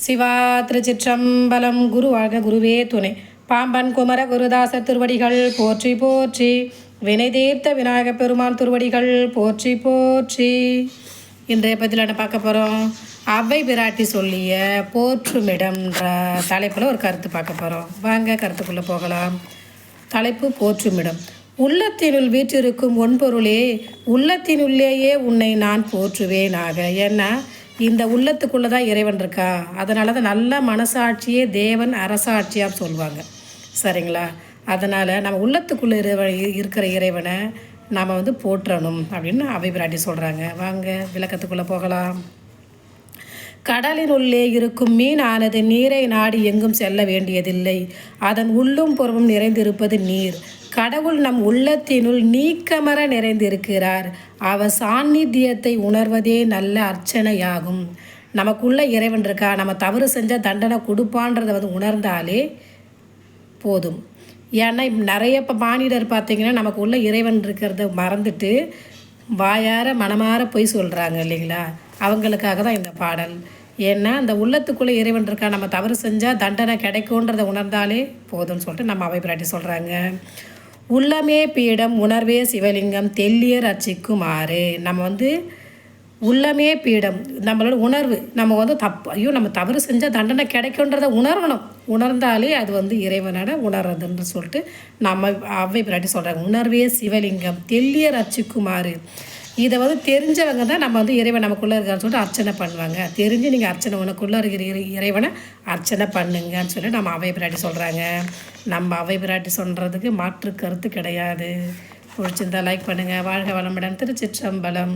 சிவா திருச்சிற்றம்பலம். குரு வாழ்க குருவே துணை. பாம்பன் குமர குருதாசர் திருவடிகள் போற்றி போற்றி. வினை தீர்த்த விநாயக பெருமான் திருவடிகள் போற்றி போற்றி. இன்றைய பதில் என்ன பார்க்க போகிறோம்? அவ்வை பிராட்டி சொல்லிய போற்றுமிடம்ன்ற தலைப்பில் ஒரு கருத்து பார்க்க போகிறோம். வாங்க கருத்துக்குள்ளே போகலாம். தலைப்பு போற்றுமிடம். உள்ளத்தினுள் வீற்றிருக்கும் ஒன்பொருளே, உள்ளத்தினுள்ளேயே உன்னை நான் போற்றுவேனாக. ஏன்னா இந்த உள்ளத்துக்குள்ளே தான் இறைவன் இருக்கா. அதனால தான் நல்ல மனசாட்சியே தேவன் அரசாட்சியாக சொல்லுவாங்க. சரிங்களா? அதனால் நம்ம உள்ளத்துக்குள்ளே இருக்கிற இறைவனை நாம் போற்றணும் அப்படின்னு அவ்வை பிராட்டி சொல்கிறாங்க. வாங்க விளக்கத்துக்குள்ளே போகலாம். கடலின் உள்ளே இருக்கும் மீன் ஆனது நீரை நாடி எங்கும் செல்ல வேண்டியதில்லை. அதன் உள்ளும் புறமும் நிறைந்திருப்பது நீர். கடவுள் நம் உள்ளத்தினுள் நீக்கமர நிறைந்திருக்கிறார். அவர் சாநித்தியத்தை உணர்வதே நல்ல அர்ச்சனையாகும். நமக்குள்ள இறைவன் இருக்கா, நம்ம தவறு செஞ்சால் தண்டனை கொடுப்பான்றதை உணர்ந்தாலே போதும். ஏன்னா நிறைய இப்போ மானிடர் பார்த்திங்கன்னா நமக்கு உள்ள இறைவன் இருக்கிறத மறந்துட்டு வாயார மனமாற போய் சொல்கிறாங்க இல்லைங்களா? அவங்களுக்காக தான் இந்த பாடல். ஏன்னா அந்த உள்ளத்துக்குள்ளே இறைவன் இருக்கா, நம்ம தவறு செஞ்சால் தண்டனை கிடைக்கும்ன்றதை உணர்ந்தாலே போதும்னு சொல்லிட்டு நம்ம அவ்வை பிராட்டி சொல்கிறாங்க. உள்ளமே பீடம் உணர்வே சிவலிங்கம் தெல்லியர் அர்ச்சிக்குமாறு. நம்ம உள்ளமே பீடம், நம்மளோட உணர்வு. நம்ம தப்பு, ஐயோ நம்ம தவறு செஞ்சால் தண்டனை கிடைக்குன்றதை உணரணும். உணர்ந்தாலே அது இறைவனோட உணர்றதுன்னு சொல்லிட்டு நம்ம அவ்வை பிராட்டி சொல்கிறாங்க. உணர்வே சிவலிங்கம் தெல்லியர் அர்ச்சிக்குமாறு. இதை தெரிஞ்சவங்க தான் நம்ம இறைவன் நமக்குள்ளே இருக்கான்னு சொல்லிட்டு அர்ச்சனை பண்ணுவாங்க. தெரிஞ்சு நீங்கள் அர்ச்சனை உனக்குள்ளே இருக்கிற இறைவனை அர்ச்சனை பண்ணுங்கன்னு சொல்லி நம்ம அவ்வை பிராட்டி சொல்கிறாங்க. நம்ம அவ்வை பிராட்டி சொல்கிறதுக்கு மாற்று கருத்து கிடையாது. பிடிச்சிருந்தால் லைக் பண்ணுங்கள். வாழ்க வளமுடன். திருச்சிற்றம்பலம்.